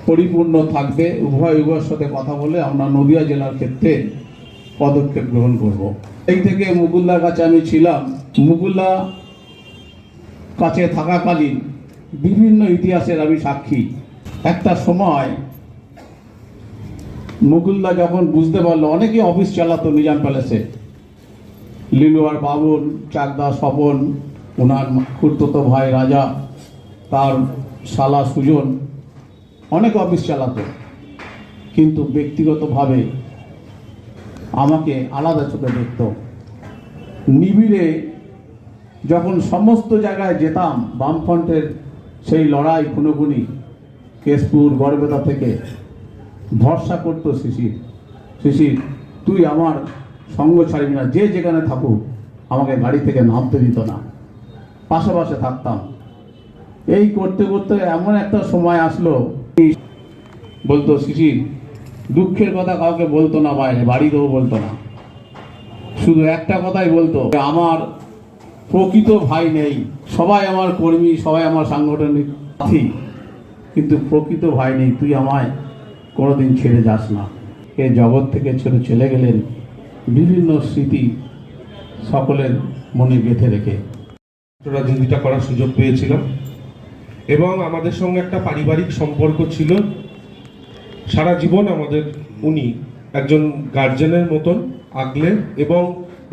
পরিপূর্ণ থাকবে। উভয়ের সাথে কথা বলে আমরা নদিয়া জেলার ক্ষেত্রে পদক্ষেপ গ্রহণ করব। এই থেকে মুকুলদার কাছে আমি ছিলাম। মুকুলদা কাছে থাকাকালীন বিভিন্ন ইতিহাসের আমি সাক্ষী। একটা সময় মুকুলদা যখন বুঝতে পারলো, অনেকে অফিস চালাতো নিজাম প্যালেসে, লিলুয়ার বাবুন, চাকদা স্বপন, ওনার খুড়তো ভাই রাজা, তার শালা সুজন, অনেক অফিস চালাতো, কিন্তু ব্যক্তিগতভাবে আমাকে আলাদা চোখে দেখত। নিবিড়ে যখন সমস্ত জায়গায় যেতাম, বামফ্রন্টের সেই লড়াই খুনোখুনি, কেশপুর গড়বেতা থেকে, ভরসা করতো শিশির তুই আমার সঙ্গ ছাড়বি না, যে যেখানে থাকুক আমাকে গাড়ি থেকে নামতে দিত না, পাশাপাশি থাকতাম। এই করতে করতে এমন একটা সময় আসলো, বলতো শিশির দুঃখের কথা কাউকে বলতো না, বাইরে বাড়িতেও বলতো না, শুধু একটা কথাই বলতো, আমার প্রকৃত ভাই নেই, সবাই আমার কর্মী, সবাই আমার সাংগঠনিক সাথী, কিন্তু প্রকৃত ভাই নেই, তুই আমায় কোনোদিন ছেড়ে যাস না। এ জগৎ থেকে ছেড়ে চলে গেলেন বিভিন্ন স্মৃতি সকলের মনে গেঁথে রেখে। রাজনীতিটা করার সুযোগ পেয়েছিলাম এবং আমাদের সঙ্গে একটা পারিবারিক সম্পর্ক ছিল। সারা জীবন আমাদের উনি একজন গার্জেনের মতন আগলে এবং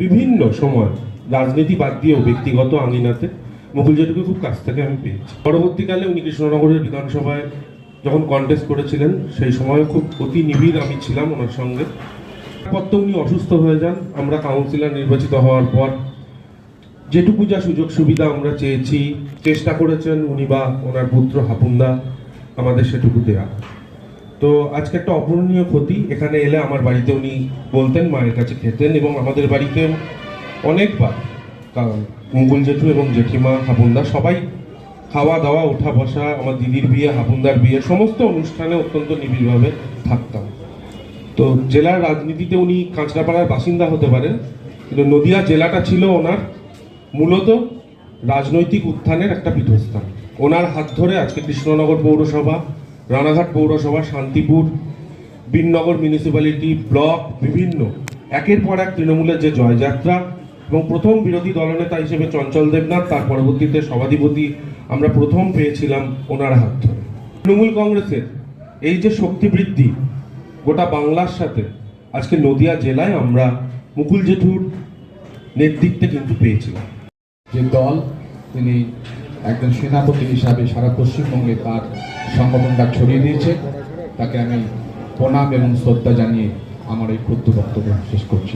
বিভিন্ন সময় রাজনীতি বাদ দিয়েও ব্যক্তিগত আঙিনাতে মুকুল জেঠুকে খুব কাছ থেকে আমি পেয়েছি। পরবর্তীকালে উনি কৃষ্ণনগরের বিধানসভায় যখন কন্টেস্ট করেছিলেন, সেই সময় খুব অতি নিবিড় আমি ছিলাম ওনার সঙ্গে। পর তো উনি অসুস্থ হয়ে যান। আমরা কাউন্সিলর নির্বাচিত হওয়ার পর যেটুকু যা সুযোগ সুবিধা আমরা চেয়েছি, চেষ্টা করেছেন উনি বা ওনার পুত্র হাপুনদা আমাদের সেটুকু দেয়া। তো আজকে একটা অপূরণীয় ক্ষতি। এখানে এলে আমার বাড়িতে উনি বলতেন, মায়ের কাছে খেতেন এবং আমাদের বাড়িতে অনেকবার মুকুল জেঠু এবং জেঠিমা হাপুনদা সবাই খাওয়া দাওয়া, ওঠা বসা, আমার দিদির বিয়ে, হাপুনদার বিয়ে, সমস্ত অনুষ্ঠানে অত্যন্ত নিবিড়ভাবে থাকতাম। তো জেলার রাজনীতিতে উনি কাঁচরাপাড়ার বাসিন্দা হতে পারেন, কিন্তু নদিয়া জেলাটা ছিল ওনার মূলত রাজনৈতিক উত্থানের একটা পীঠস্থান। ওনার হাত ধরে আজকে কৃষ্ণনগর পৌরসভা, রানাঘাট পৌরসভা, শান্তিপুর, বিননগর মিউনিসিপ্যালিটি, ব্লক, বিভিন্ন একের পর এক তৃণমূলের যে জয়যাত্রা এবং প্রথম বিরোধী দলনেতা হিসেবে চঞ্চল দেবনাথ, তার পরবর্তীতে সভাধিপতি আমরা প্রথম পেয়েছিলাম ওনার হাত ধরে। তৃণমূল কংগ্রেসের এই যে শক্তি বৃদ্ধি গোটা বাংলার সাথে আজকে নদিয়া জেলায় আমরা মুকুল জেঠুর নেতৃত্বে কিন্তু পেয়েছিলাম। যে দল তিনি একজন সেনাপতি হিসাবে সারা পশ্চিমবঙ্গে তার সংগঠনটা ছড়িয়ে দিয়েছে, তাকে আমি প্রণাম এবং শ্রদ্ধা জানিয়ে আমার এই ক্ষুদ্র বক্তব্য শেষ করছি।